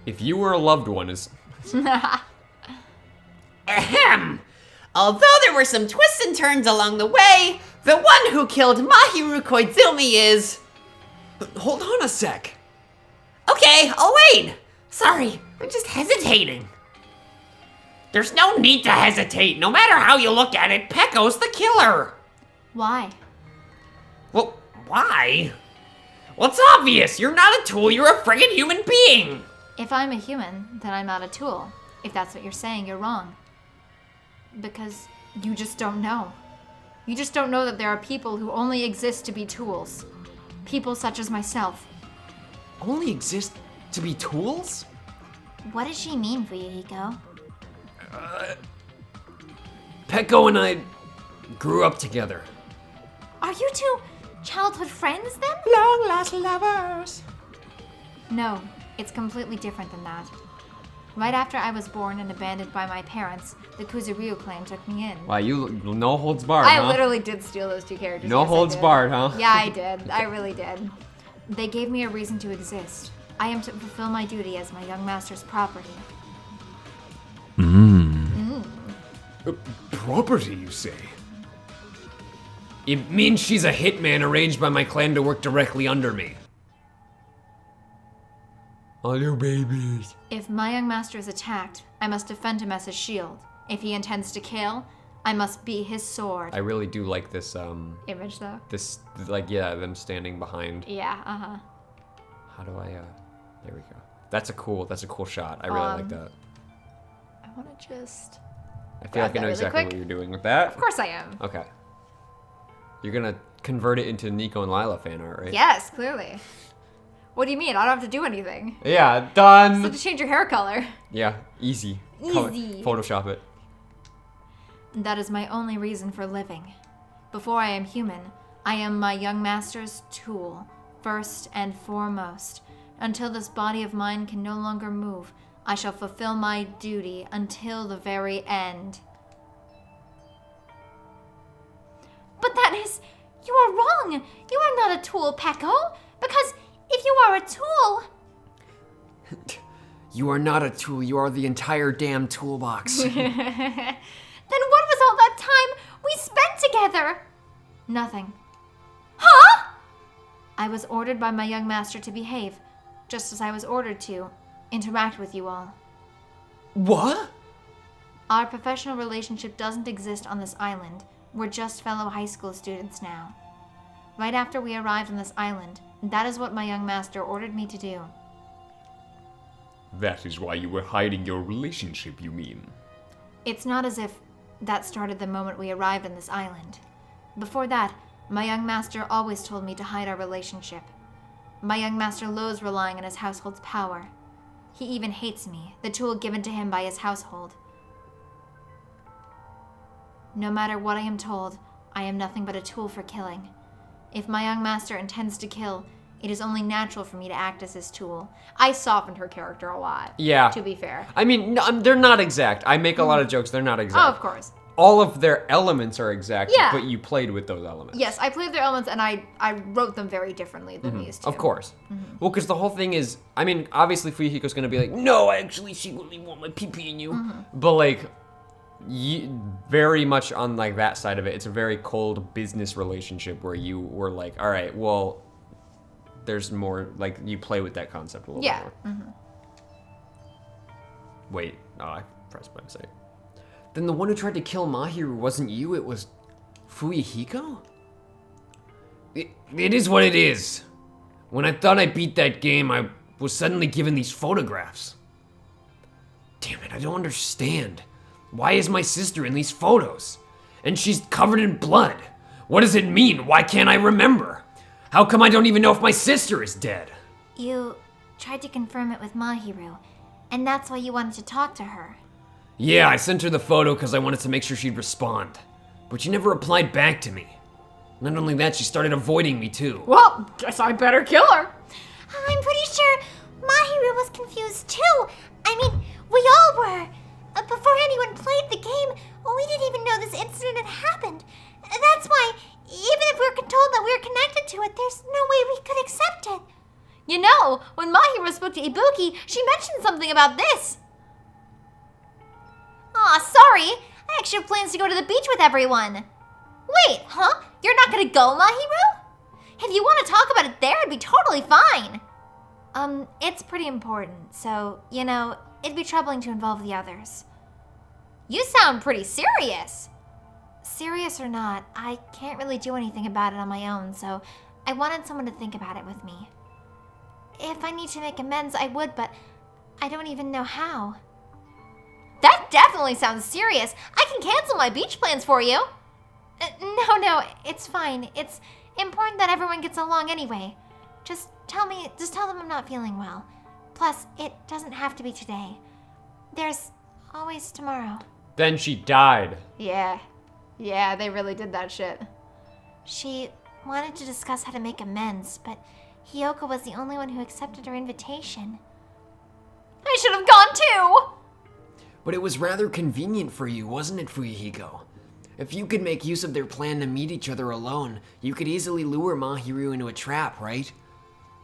If you were a loved one is... Ahem! Although there were some twists and turns along the way, the one who killed Mahiru Koizumi is... Hold on a sec. Okay, I'll wait. Sorry, I'm just hesitating. There's no need to hesitate. No matter how you look at it, Pecco's the killer. Why? Well, why? Well, it's obvious. You're not a tool. You're a friggin' human being. If I'm a human, then I'm not a tool. If that's what you're saying, you're wrong. Because you just don't know. You just don't know that there are people who only exist to be tools. People such as myself. Only exist to be tools? What does she mean, Fuyuhiko? Pecco and I grew up together. Are you two childhood friends then? Long lost lovers. No, it's completely different than that. Right after I was born and abandoned by my parents, the Kuzuryu clan took me in. Wow, you no holds barred, I huh? literally did steal those two characters. No yes, I holds did. barred, huh? Yeah, I did. I really did. They gave me a reason to exist. I am to fulfill my duty as my young master's property. Property, you say? It means she's a hitman arranged by my clan to work directly under me. All your babies. If my young master is attacked, I must defend him as his shield. If he intends to kill, I must be his sword. I really do like this, Image, though? this, like, yeah, them standing behind. Yeah, uh-huh. How do I, there we go. That's a cool shot. I really like that. I want to just... I feel like I know really exactly quick. what you're doing with that. Of course I am. Okay. You're gonna convert it into Nico and Lila fan art, right? Yes, clearly. What do you mean? I don't have to do anything. Yeah, Just done. have to change your hair color. Yeah, easy. Easy. Photoshop it. That is my only reason for living. Before I am human, I am my young master's tool, first and foremost. Until this body of mine can no longer move, I shall fulfill my duty until the very end. But that is... You are wrong! You are not a tool, Pecco! Because if you are a tool... You are not a tool, you are the entire damn toolbox. Then what was all that time we spent together? Nothing. Huh? I was ordered by my young master to behave, just as I was ordered to interact with you all. What? Our professional relationship doesn't exist on this island. We're just fellow high school students now. Right after we arrived on this island, that is what my young master ordered me to do. That is why you were hiding your relationship, you mean? It's not as if that started the moment we arrived on this island. Before that, my young master always told me to hide our relationship. My young master loathes relying on his household's power. He even hates me, the tool given to him by his household. No matter what I am told, I am nothing but a tool for killing. If my young master intends to kill, it is only natural for me to act as his tool. I softened her character a lot. Yeah. To be fair. I mean, no, they're not exact. I make a lot of jokes, they're not exact. Oh, of course. All of their elements are exact, Yeah. but you played with those elements. Yes, I played their elements and I wrote them very differently than we used to. Of course. Well, because the whole thing is, I mean, obviously Fuyuhiko's going to be like, no, I actually secretly want my pee-pee in you. But, like, very much on, like, that side of it, it's a very cold business relationship where you were like, all right, well, there's more, like, you play with that concept a little bit more. Wait, I pressed by mistake. Then the one who tried to kill Mahiru wasn't you, it was Fuyuhiko? It is what it is. When I thought I beat that game, I was suddenly given these photographs. Damn it, I don't understand. Why is my sister in these photos? And she's covered in blood. What does it mean? Why can't I remember? How come I don't even know if my sister is dead? You tried to confirm it with Mahiru, and that's why you wanted to talk to her. Yeah, I sent her the photo because I wanted to make sure she'd respond. But she never replied back to me. Not only that, she started avoiding me too. Well, guess I better kill her. I'm pretty sure Mahiru was confused too. I mean, we all were. Before anyone played the game, we didn't even know this incident had happened. That's why, even if we were told that we were connected to it, there's no way we could accept it. You know, when Mahiru was supposed spoke to Ibuki, she mentioned something about this. Aw, sorry. I actually have plans to go to the beach with everyone. Wait, huh? You're not gonna go, Mahiru? If you want to talk about it there, it'd be totally fine. It's pretty important, so, you know, it'd be troubling to involve the others. You sound pretty serious. Serious or not, I can't really do anything about it on my own, so I wanted someone to think about it with me. If I need to make amends, I would, but I don't even know how. That definitely sounds serious. I can cancel my beach plans for you. No, it's fine. It's important that everyone gets along anyway. Just tell them I'm not feeling well. Plus, it doesn't have to be today. There's always tomorrow. Then she died. Yeah, they really did that shit. She wanted to discuss how to make amends, but Hiyoko was the only one who accepted her invitation. I should have gone too. But it was rather convenient for you, wasn't it, Fuyuhiko? If you could make use of their plan to meet each other alone, you could easily lure Mahiru into a trap, right?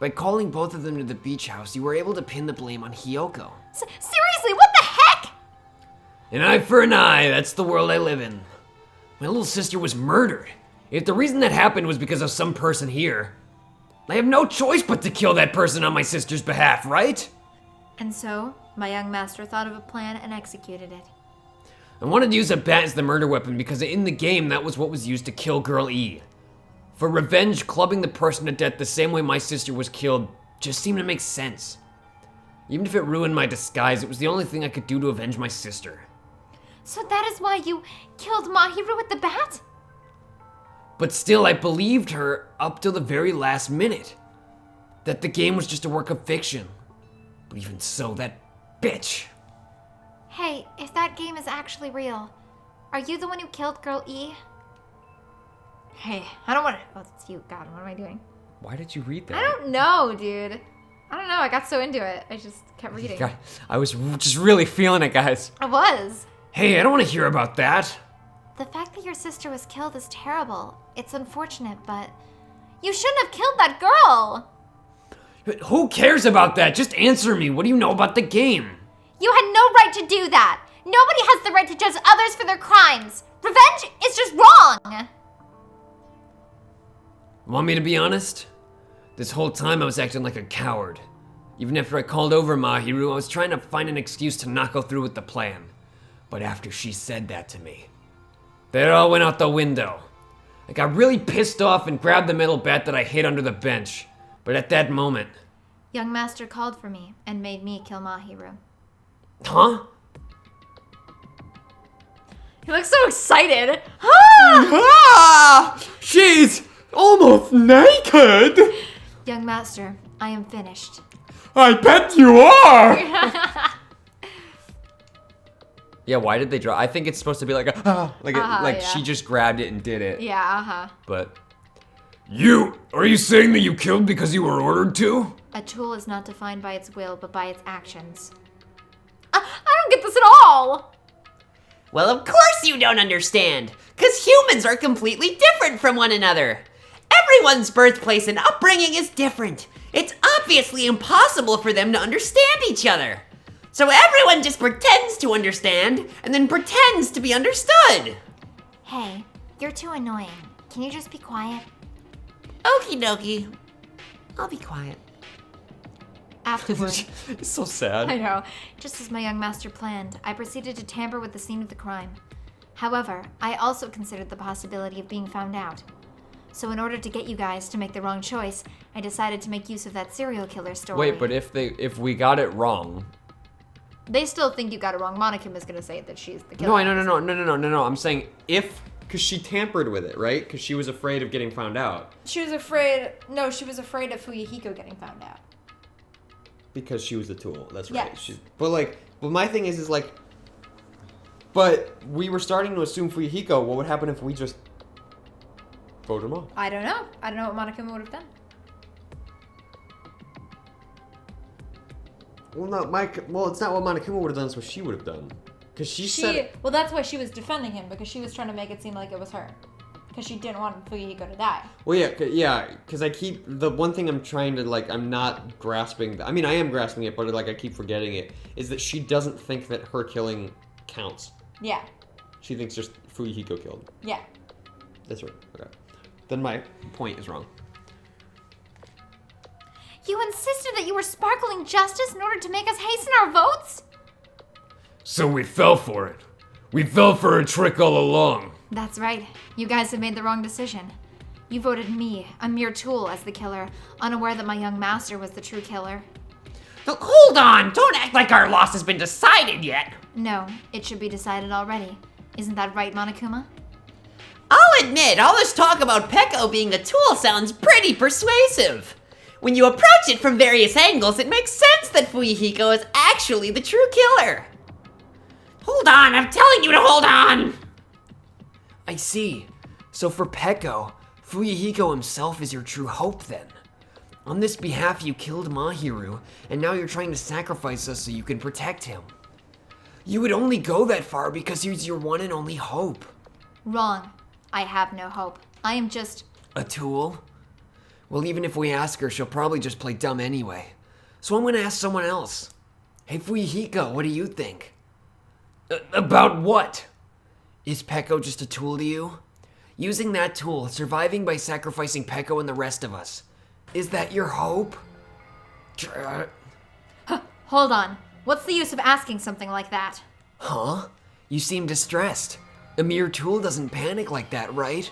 By calling both of them to the beach house, you were able to pin the blame on Hiyoko. Seriously, what the heck? An eye for an eye, that's the world I live in. My little sister was murdered. If the reason that happened was because of some person here, I have no choice but to kill that person on my sister's behalf, right? And so, my young master thought of a plan and executed it. I wanted to use a bat as the murder weapon because in the game that was what was used to kill Girl E. For revenge, clubbing the person to death the same way my sister was killed just seemed to make sense. Even if it ruined my disguise, it was the only thing I could do to avenge my sister. So that is why you killed Mahiru with the bat? But still, I believed her up till the very last minute. That the game was just a work of fiction. But even so, that bitch. Hey, if that game is actually real, are you the one who killed Girl E? Hey, I don't want to... Oh, it's you. God, what am I doing? Why did you read that? I don't know, dude. I don't know. I got so into it. I just kept reading. God, I was just really feeling it, guys. I was. Hey, I don't want to hear about that. The fact that your sister was killed is terrible. It's unfortunate, but You shouldn't have killed that girl. Who cares about that? Just answer me. What do you know about the game? You had no right to do that. Nobody has the right to judge others for their crimes. Revenge is just wrong. Want me to be honest? This whole time I was acting like a coward. Even after I called over Mahiru, I was trying to find an excuse to not go through with the plan. But after she said that to me, that all went out the window. I got really pissed off and grabbed the metal bat that I hid under the bench. But at that moment... young master called for me and made me kill Mahiru. Huh? He looks so excited. Ah! She's almost naked! Young master, I am finished. I bet you are! Yeah, why did they draw? I think it's supposed to be like a, yeah. she just grabbed it and did it. Yeah, But... Are you saying that you killed because you were ordered to? A tool is not defined by its will, but by its actions. I don't get this at all. Well, of course you don't understand, because humans are completely different from one another. Everyone's birthplace and upbringing is different. It's obviously impossible for them to understand each other. So everyone just pretends to understand, and then pretends to be understood. Hey, you're too annoying. Can you just be quiet? Okie dokie. I'll be quiet. Afterward, It's so sad. I know, just as my young master planned, I proceeded to tamper with the scene of the crime. However, I also considered the possibility of being found out. So in order to get you guys to make the wrong choice, I decided to make use of that serial killer story. Wait, but if we got it wrong... They still think you got it wrong. Monokuma's gonna say that she's the killer. No. I'm saying if... Because she tampered with it, right? Because she was afraid of getting found out. She was afraid of Fuyuhiko getting found out. Because she was a tool, that's right. Yes. But my thing is but we were starting to assume Fuyuhiko. What would happen if we just voted him off? I don't know. I don't know what Monokuma would have done. Well, it's not what Monokuma would have done. It's what she would have done. Because she said... Well, that's why she was defending him, because she was trying to make it seem like it was her. Because she didn't want Fuyuhiko to die. Well, yeah, because I keep, the one thing I'm trying to, like, I'm not grasping, I mean, I am grasping it, but, like, I keep forgetting it, is that she doesn't think that her killing counts. Yeah. She thinks just Fuyuhiko killed. Yeah. That's right, okay. Then my point is wrong. You insisted that you were sparkling justice in order to make us hasten our votes? So we fell for it. We fell for a trick all along. That's right. You guys have made the wrong decision. You voted me, a mere tool, as the killer, unaware that my young master was the true killer. Look, hold on! Don't act like our loss has been decided yet! No, it should be decided already. Isn't that right, Monokuma? I'll admit, all this talk about Peko being a tool sounds pretty persuasive. When you approach it from various angles, it makes sense that Fuyuhiko is actually the true killer. Hold on, I'm telling you to hold on! I see. So for Peko, Fuyuhiko himself is your true hope then. On this behalf, you killed Mahiru, and now you're trying to sacrifice us so you can protect him. You would only go that far because he's your one and only hope. Wrong. I have no hope. I am just... A tool? Well, even if we ask her, she'll probably just play dumb anyway. So I'm gonna ask someone else. Hey Fuyuhiko, what do you think? About what? Is Peko just a tool to you? Using that tool, surviving by sacrificing Peko and the rest of us. Is that your hope? Hold on. What's the use of asking something like that? Huh? You seem distressed. A mere tool doesn't panic like that, right?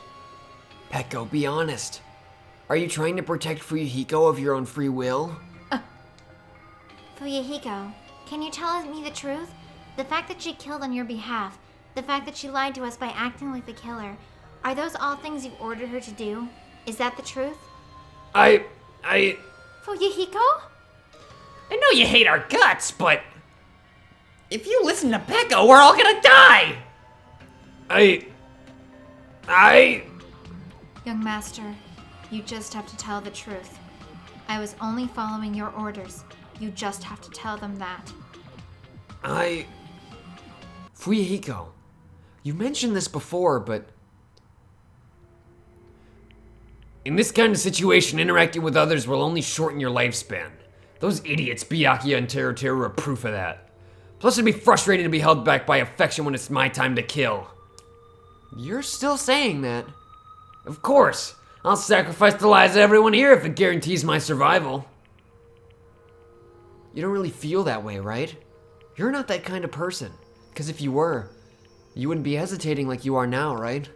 Peko, be honest. Are you trying to protect Fuyuhiko of your own free will? Fuyuhiko, can you tell me the truth? The fact that she killed on your behalf, the fact that she lied to us by acting like the killer, are those all things you ordered her to do? Is that the truth? I... Fuyuhiko? I know you hate our guts, but if you listen to Peko, we're all gonna die! Young master, you just have to tell the truth. I was only following your orders. You just have to tell them that. Fuyuhiko, you mentioned this before, but... In this kind of situation, interacting with others will only shorten your lifespan. Those idiots, Byakuya and Teruteru, are proof of that. Plus, it'd be frustrating to be held back by affection when it's my time to kill. You're still saying that. Of course, I'll sacrifice the lives of everyone here if it guarantees my survival. You don't really feel that way, right? You're not that kind of person. Because if you were, you wouldn't be hesitating like you are now, right?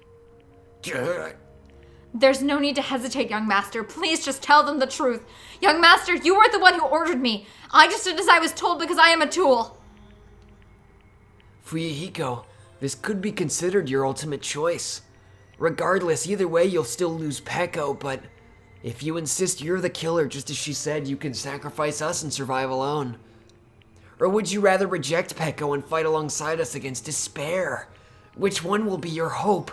There's no need to hesitate, young master. Please just tell them the truth. Young master, you were the one who ordered me. I just did as I was told because I am a tool. Fuyuhiko, this could be considered your ultimate choice. Regardless, either way, you'll still lose Peko, but if you insist you're the killer, just as she said, you can sacrifice us and survive alone. Or would you rather reject Peko and fight alongside us against despair? Which one will be your hope?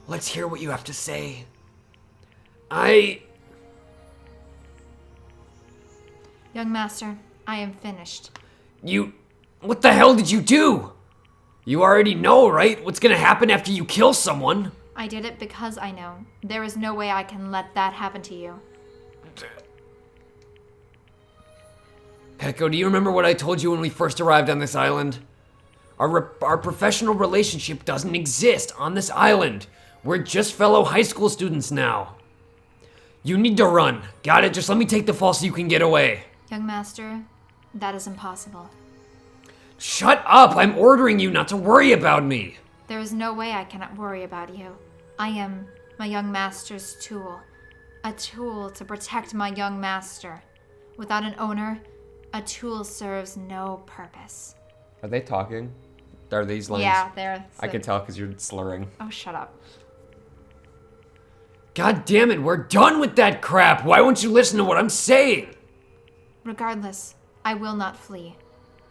Let's hear what you have to say. Young master, I am finished. What the hell did you do? You already know, right? What's gonna happen after you kill someone? I did it because I know. There is no way I can let that happen to you. Peko, do you remember what I told you when we first arrived on this island? Our professional relationship doesn't exist on this island. We're just fellow high school students now. You need to run. Got it? Just let me take the fall so you can get away. Young master, that is impossible. Shut up! I'm ordering you not to worry about me. There is no way I cannot worry about you. I am my young master's tool. A tool to protect my young master. Without an owner, a tool serves no purpose. Are they talking? Are these lines? Yeah, they're... I can tell because you're slurring. Oh, shut up. God damn it, we're done with that crap. Why won't you listen to what I'm saying? Regardless, I will not flee.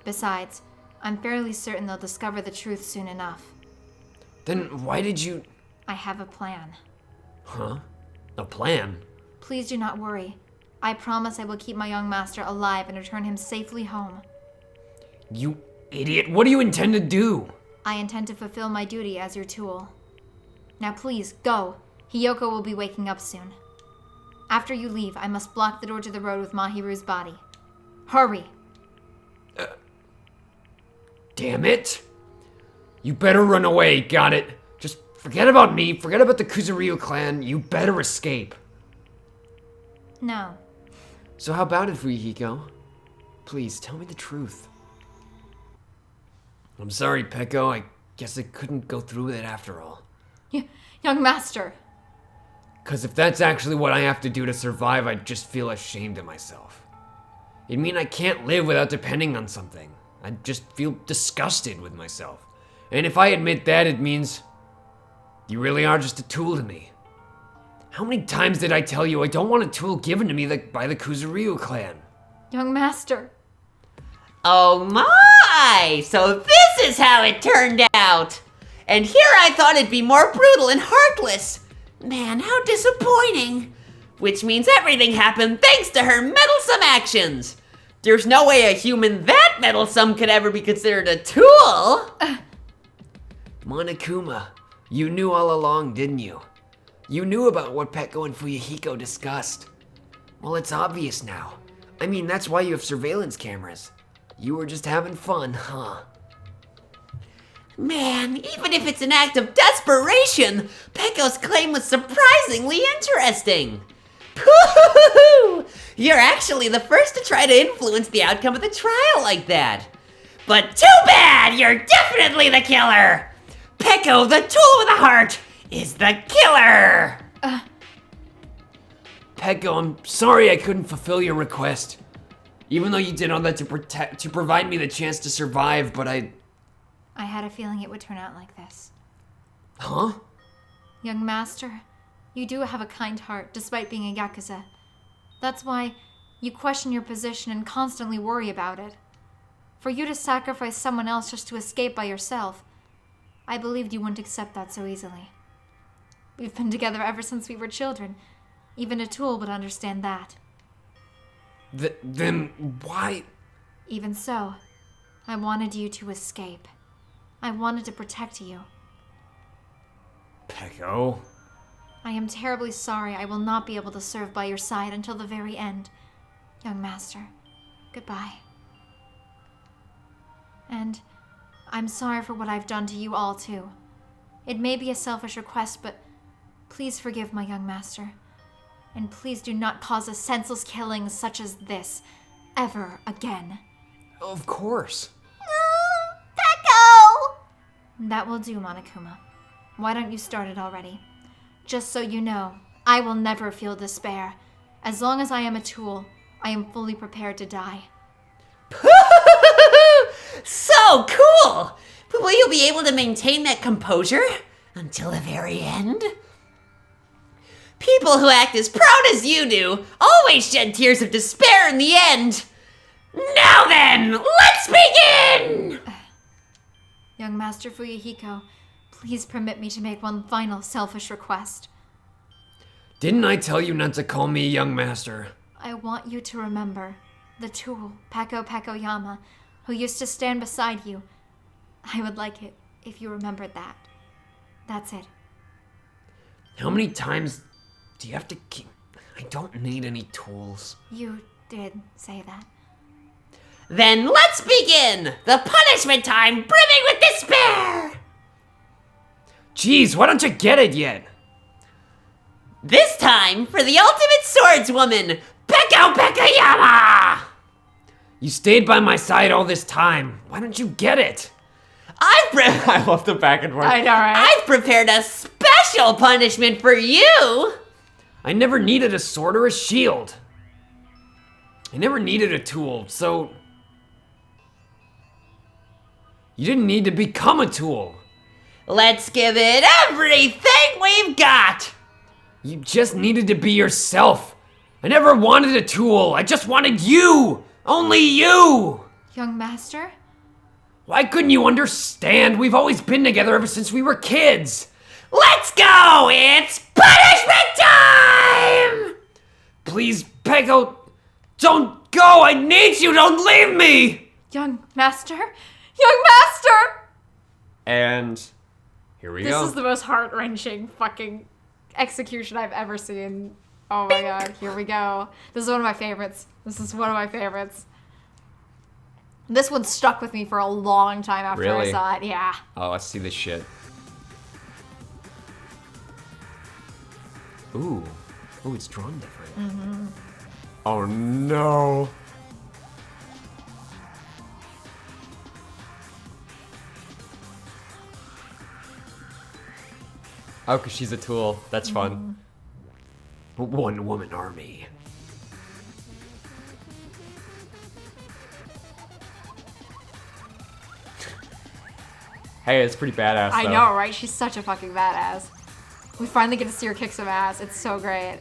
Besides, I'm fairly certain they'll discover the truth soon enough. Then why did you... I have a plan. Huh? A plan? Please do not worry. I promise I will keep my young master alive and return him safely home. You idiot, what do you intend to do? I intend to fulfill my duty as your tool. Now please, go. Hiyoko will be waking up soon. After you leave, I must block the door to the road with Mahiru's body. Hurry! Damn it! You better run away, got it? Just forget about me, forget about the Kuzuryu clan, you better escape. No. So how about it, Fuyuhiko? Please, tell me the truth. I'm sorry, Peko, I guess I couldn't go through with it after all. Young master! Cause if that's actually what I have to do to survive, I'd just feel ashamed of myself. It'd mean I can't live without depending on something. I'd just feel disgusted with myself. And if I admit that, it means you really are just a tool to me. How many times did I tell you I don't want a tool given to me by the Kuzuryu clan? Young master! Oh my! So this is how it turned out! And here I thought it'd be more brutal and heartless. Man, how disappointing. Which means everything happened thanks to her meddlesome actions. There's no way a human that meddlesome could ever be considered a tool. Monokuma, you knew all along, didn't you? You knew about what Peko and Fuyuhiko discussed. Well, it's obvious now. I mean, that's why you have surveillance cameras. You were just having fun, huh? Man, even if it's an act of desperation, Peko's claim was surprisingly interesting. You're actually the first to try to influence the outcome of the trial like that. But too bad, you're definitely the killer. Peko, the tool with a heart, is the killer. Peko, I'm sorry I couldn't fulfill your request. Even though you did all that to provide me the chance to survive, but I had a feeling it would turn out like this. Huh? Young master, you do have a kind heart, despite being a Yakuza. That's why you question your position and constantly worry about it. For you to sacrifice someone else just to escape by yourself, I believed you wouldn't accept that so easily. We've been together ever since we were children. Even a tool would understand that. Then why? Even so, I wanted you to escape. I wanted to protect you. Peko? I am terribly sorry I will not be able to serve by your side until the very end. Young master, goodbye. And I'm sorry for what I've done to you all too. It may be a selfish request, but please forgive my young master. And please do not cause a senseless killing such as this ever again. Of course. Peko! That will do, Monokuma. Why don't you start it already? Just so you know, I will never feel despair. As long as I am a tool, I am fully prepared to die. So cool! But will you be able to maintain that composure until the very end? People who act as proud as you do always shed tears of despair in the end. Now then, let's begin! Young Master Fuyuhiko, please permit me to make one final selfish request. Didn't I tell you not to call me young master? I want you to remember the tool, Peko Pekoyama, who used to stand beside you. I would like it if you remembered that. That's it. How many times do you have to keep... I don't need any tools. You did say that. Then let's begin! The punishment time brimming with despair! Jeez, why don't you get it yet? This time for the ultimate swordswoman, Peko Pekoyama! You stayed by my side all this time. Why don't you get it? I love the back and forth. I know, right? I've prepared a special punishment for you! I never needed a sword or a shield. I never needed a tool, so... You didn't need to become a tool. Let's give it everything we've got! You just needed to be yourself. I never wanted a tool. I just wanted you. Only you. Young Master? Why couldn't you understand? We've always been together ever since we were kids. Let's go! It's punishment time! Please, Peko, don't go. I need you. Don't leave me. Young Master? Young Master! And here we This go. is the most heart-wrenching fucking execution I've ever seen. Oh my god, here we go. This is one of my favorites. This one stuck with me for a long time after I Really? saw it. Yeah. Oh, let's see this shit. Ooh. Ooh, it's drawn different. Mm-hmm. Oh no. Oh, because she's a tool. That's fun. One woman army. Hey, it's pretty badass. I though. know, right? She's such a fucking badass. We finally get to see her kick some ass. It's so great.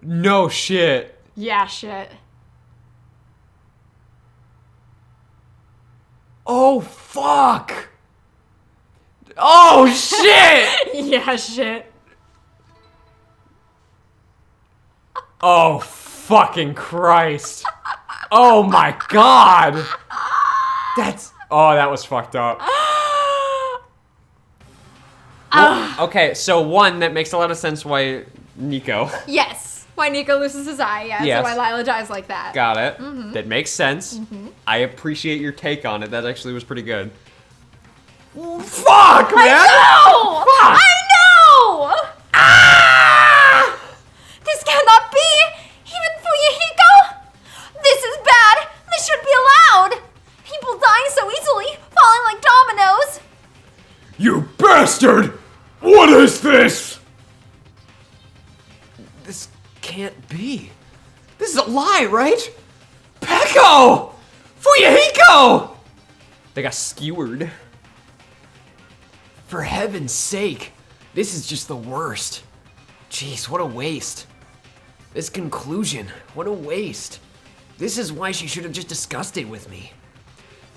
No shit. Yeah, shit. Oh fuck. Oh shit. Yeah, shit. Oh fucking Christ. Oh my god. That's. Oh, that was fucked up. Well, okay, so one, that makes a lot of sense why Nico. Yes. Why Nico loses his eye, yes. Yes. And why Lila dies like that. Got it. That makes sense. I appreciate your take on it. That actually was pretty good. Fuck, man! No! Fuck! I know! Ah! This cannot be! Even Fuyahiko? This is bad! This shouldn't be allowed! People dying so easily, falling like dominoes! You bastard! What is this? This can't be. This is a lie, right? Peko! Fuyahiko! They got skewered. For heaven's sake, this is just the worst. Jeez, what a waste. This conclusion, what a waste. This is why she should have just discussed it with me.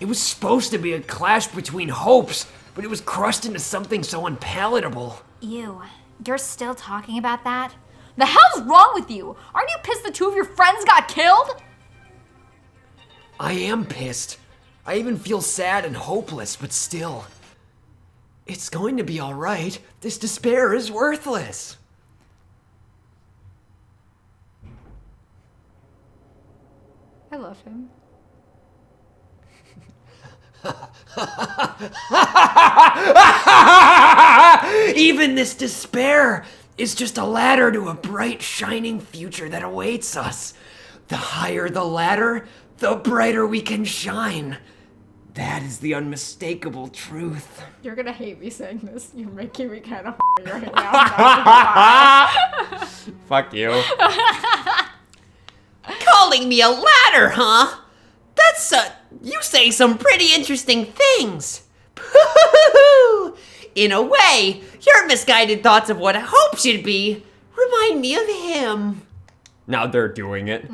It was supposed to be a clash between hopes, but it was crushed into something so unpalatable. You're still talking about that? The hell's wrong with you? Aren't you pissed the two of your friends got killed? I am pissed. I even feel sad and hopeless, but still. It's going to be alright. This despair is worthless. I love him. Even this despair is just a ladder to a bright, shining future that awaits us. The higher the ladder, the brighter we can shine. That is the unmistakable truth. You're gonna hate me saying this. You're making me kind of right now. Fuck you. Calling me a ladder, huh? That's you say some pretty interesting things. In a way, your misguided thoughts of what hope should be remind me of him. Now they're doing it.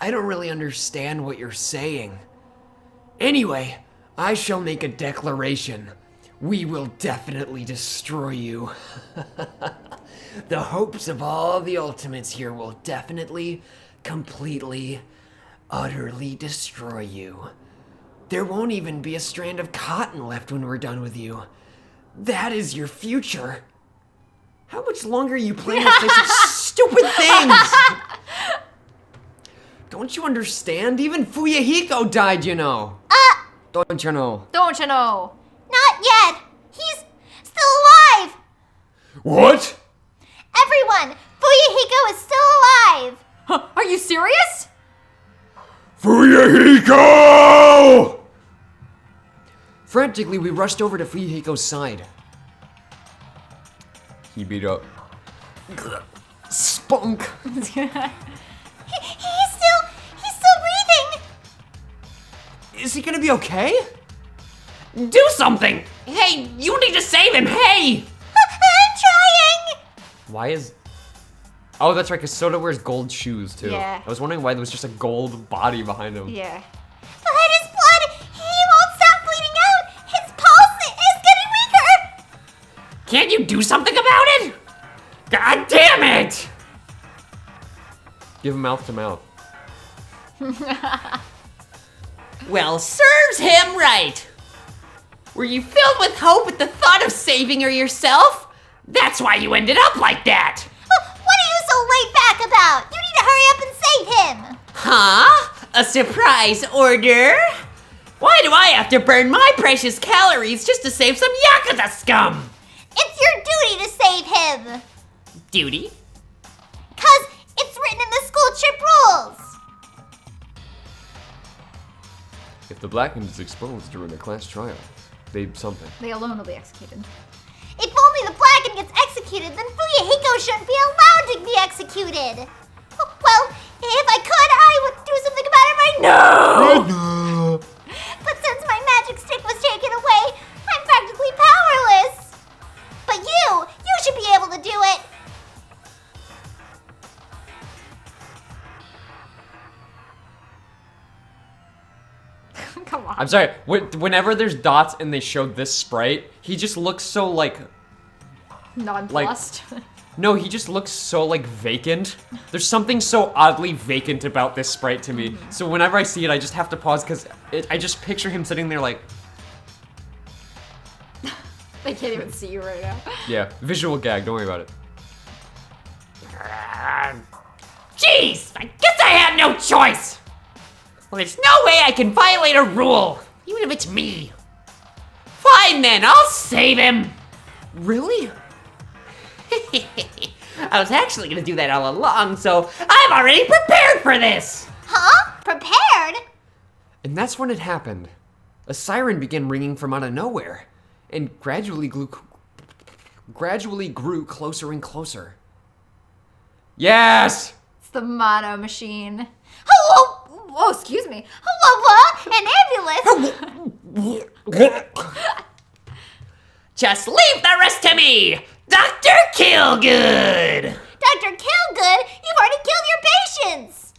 I don't really understand what you're saying. Anyway, I shall make a declaration. We will definitely destroy you. The hopes of all the ultimates here will definitely, completely, utterly destroy you. There won't even be a strand of cotton left when we're done with you. That is your future. How much longer are you playing with such stupid things? Don't you understand? Even Fuyahiko died, you know. Don't you know? Don't you know? Not yet. He's still alive. What? Everyone, Fuyahiko is still alive. Huh, are you serious? Fuyahiko! Frantically, we rushed over to Fuyahiko's side. He beat up. Spunk. He's still breathing. Is he gonna be okay? Do something! Hey, you need to save him, hey! I'm trying. Why is... Oh, that's right, because Soda wears gold shoes, too. Yeah. I was wondering why there was just a gold body behind him. Yeah. But his blood, he won't stop bleeding out. His pulse is getting weaker. Can't you do something about it? God damn it! Give him mouth to mouth. Well, serves him right. Were you filled with hope at the thought of saving her yourself? That's why you ended up like that. What are you so laid back about? You need to hurry up and save him. Huh? A surprise order? Why do I have to burn my precious calories just to save some Yakuza scum? It's your duty to save him. Duty? 'Cause it's written in the school trip rules. If the Blackhand is exposed during a class trial, they something. They alone will be executed. If only the Blackened gets executed, then Fuyahiko shouldn't be allowed to be executed. Well, if I could, I would do something about it right now. But since my magic stick was taken away, I'm practically powerless. But you should be able to do it. Come on. I'm sorry. Whenever there's dots and they show this sprite, he just looks so like. Nonplussed. No, he just looks so like vacant. There's something so oddly vacant about this sprite to me. So whenever I see it, I just have to pause because I just picture him sitting there like. They can't even see you right now. Yeah, visual gag. Don't worry about it. Jeez, I guess I had no choice. Well, there's no way I can violate a rule, even if it's me. Fine then, I'll save him. Really? I was actually gonna do that all along, so I'm already prepared for this. Huh? Prepared? And that's when it happened. A siren began ringing from out of nowhere, and gradually grew closer and closer. Yes! It's the mono machine. Hello? Oh, excuse me. Hello, an ambulance? Just leave the rest to me, Dr. Killgood. Dr. Killgood, you've already killed your patients.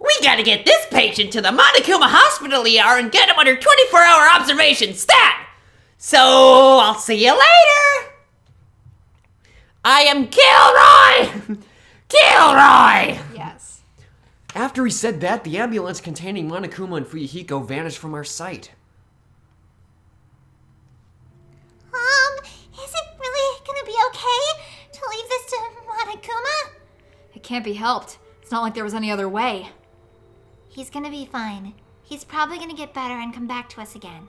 We gotta get this patient to the Monokuma Hospital ER and get him under 24-hour observation, stat! So, I'll see you later! I am Kilroy! Kilroy! Yes. After he said that, the ambulance containing Monokuma and Fuyahiko vanished from our sight. Is it really gonna be okay to leave this to Monokuma? It can't be helped. It's not like there was any other way. He's gonna be fine. He's probably gonna get better and come back to us again.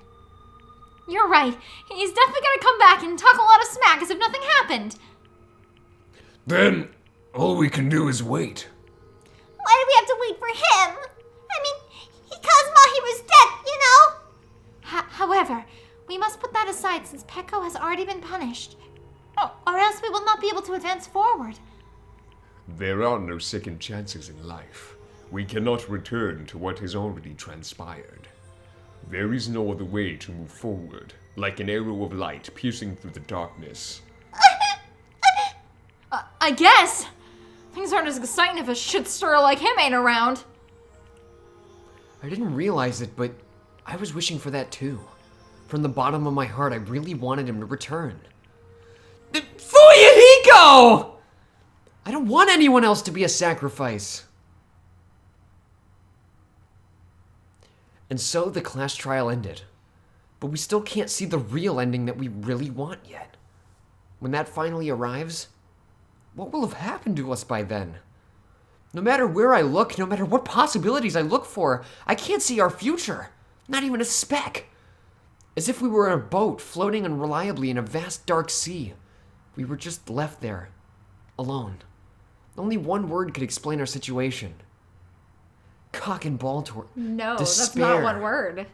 You're right. He's definitely gonna come back and talk a lot of smack as if nothing happened. Then, all we can do is wait. Why do we have to wait for him? I mean, he caused Mahiru's death, you know? However, we must put that aside since Peko has already been punished. Or else we will not be able to advance forward. There are no second chances in life. We cannot return to what has already transpired. There is no other way to move forward, like an arrow of light piercing through the darkness. I guess. Things aren't as exciting if a shit stirrer like him ain't around. I didn't realize it, but I was wishing for that too. From the bottom of my heart, I really wanted him to return. Fuyahiko! I don't want anyone else to be a sacrifice. And so the class trial ended. But we still can't see the real ending that we really want yet. When that finally arrives, what will have happened to us by then? No matter where I look, no matter what possibilities I look for, I can't see our future. Not even a speck. As if we were in a boat floating unreliably in a vast dark sea. We were just left there, alone. Only one word could explain our situation. Cock and ball No, despair. that's not one word.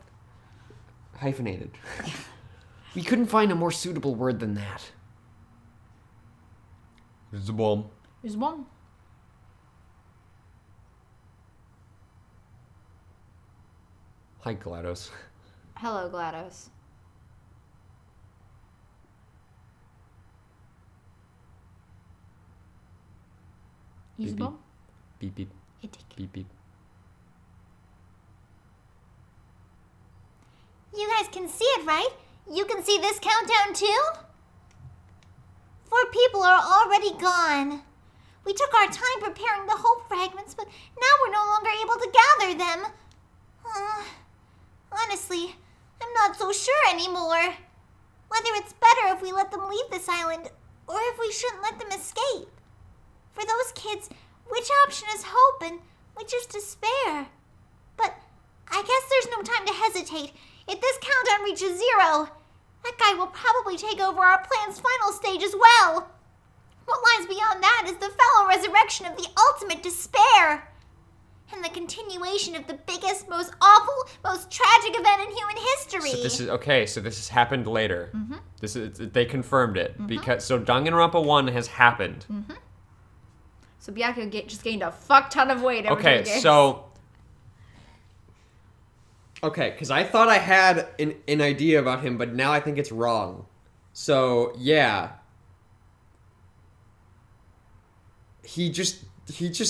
Hyphenated. We couldn't find a more suitable word than that. It's a bomb. There's one. Hi, GLaDOS. Hello, GLaDOS. Use Beep, bomb? Beep, beep, It take. beep, beep. You guys can see it, right? You can see this countdown too? 4 people are already gone. We took our time preparing the hope fragments, but now we're no longer able to gather them. Honestly, I'm not so sure anymore. Whether it's better if we let them leave this island, or if we shouldn't let them escape. For those kids, which option is hope and which is despair? But I guess there's no time to hesitate. If this countdown reaches 0, that guy will probably take over our plan's final stage as well. What lies beyond that is the fellow resurrection of the ultimate despair. And the continuation of the biggest, most awful, most tragic event in human history. So this has happened later. They confirmed it because Danganronpa 1 has happened. So Byakuya just gained a fuck ton of weight every 2 Okay, games. so okay, because I thought I had an idea about him, but now I think it's wrong. So yeah, he just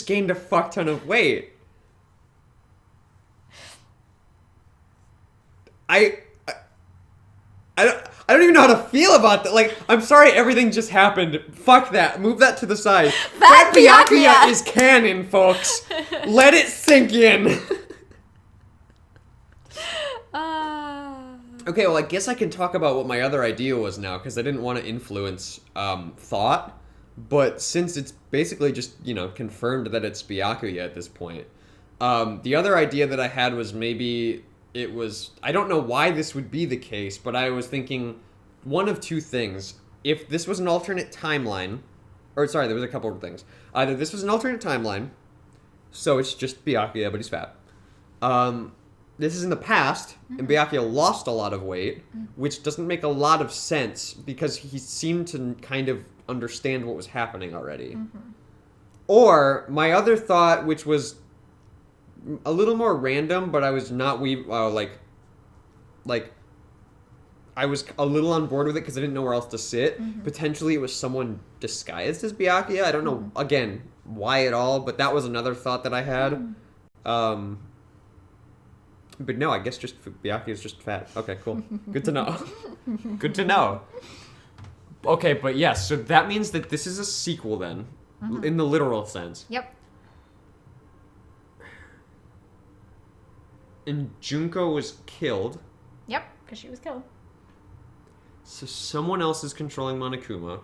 gained a fuck ton of weight. I don't even know how to feel about that. Like, I'm sorry everything just happened. Fuck that. Move that to the side. Fat Byakuya is canon, folks. Let it sink in. Okay, well, I guess I can talk about what my other idea was now, because I didn't want to influence thought. But since it's basically just, confirmed that it's Byakuya at this point, the other idea that I had was maybe it was... I don't know why this would be the case, but I was thinking one of two things. If this was an alternate timeline... Or, sorry, there was a couple of things. Either this was an alternate timeline, so it's just Byakuya, but he's fat. This is in the past, and Byakuya lost a lot of weight, which doesn't make a lot of sense, because he seemed to kind of understand what was happening already. Or, my other thought, which was a little more random, but I was not I was a little on board with it because I didn't know where else to sit. Potentially it was someone disguised as Byakuya. I don't know, again, why at all, but that was another thought that I had. But no, I guess just Byakuya is just fat. Okay, cool. Good to know. Good to know. Okay, but yes, so that means that this is a sequel then, in the literal sense. Yep. And Junko was killed. Yep, because she was killed. So someone else is controlling Monokuma.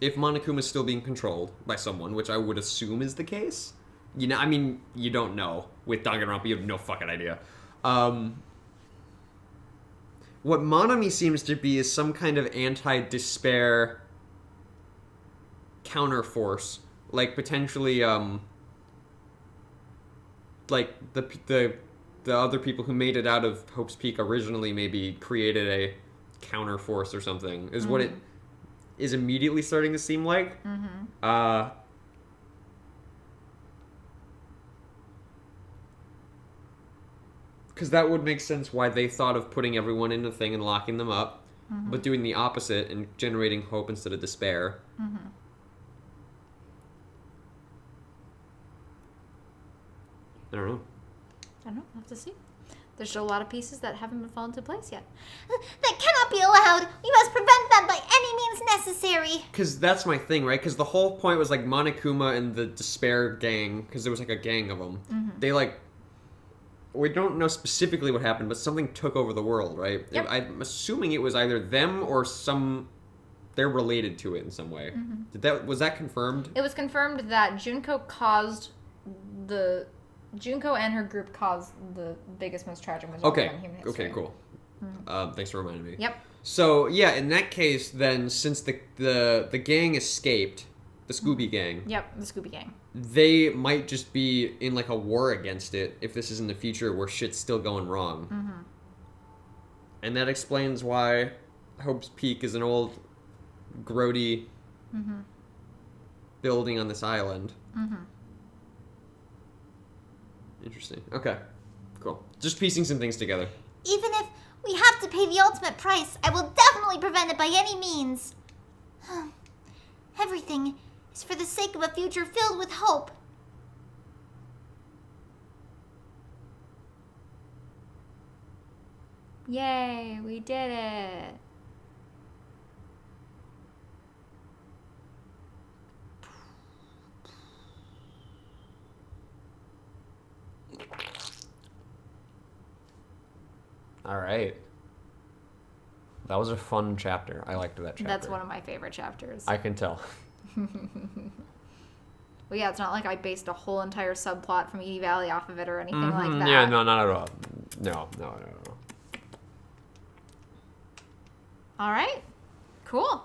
If Monokuma's still being controlled by someone, which I would assume is the case. You don't know. With Danganronpa, you have no fucking idea. What Monami seems to be is some kind of anti-despair counterforce. Like, potentially, like, the other people who made it out of Hope's Peak originally maybe created a counterforce or something, is what it is immediately starting to seem like. Because that would make sense why they thought of putting everyone in a thing and locking them up, but doing the opposite and generating hope instead of despair. I don't know. We'll have to see. There's still a lot of pieces that haven't been fallen into place yet. That cannot be allowed. We must prevent that by any means necessary. Because that's my thing, right? Because the whole point was, like, Monokuma and the Despair gang, because there was, like, a gang of them. They, like... We don't know specifically what happened, but something took over the world, right? Yep. I'm assuming it was either them or they're related to it in some way. Was that confirmed? It was confirmed that Junko and her group caused the biggest, most tragic majority in human history. Okay, cool. Thanks for reminding me. Yep. So, yeah, in that case, then, since the gang escaped, the Scooby gang... Yep, the Scooby gang. They might just be in, like, a war against it if this is in the future where shit's still going wrong. And that explains why Hope's Peak is an old, grody building on this island. Interesting. Okay. Cool. Just piecing some things together. Even if we have to pay the ultimate price, I will definitely prevent it by any means. Everything is for the sake of a future filled with hope. Yay, we did it. All right. That was a fun chapter. I liked that chapter. That's one of my favorite chapters. I can tell. Well, yeah, it's not like I based a whole entire subplot from Edie Valley off of it or anything like that. Yeah, no, not at all. No. All right. Cool.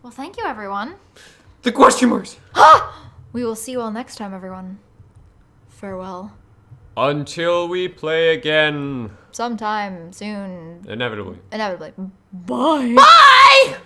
Well, thank you, everyone. The question marks. We will see you all next time, everyone. Farewell. Until we play again. Sometime soon. Inevitably. Inevitably. Bye. Bye!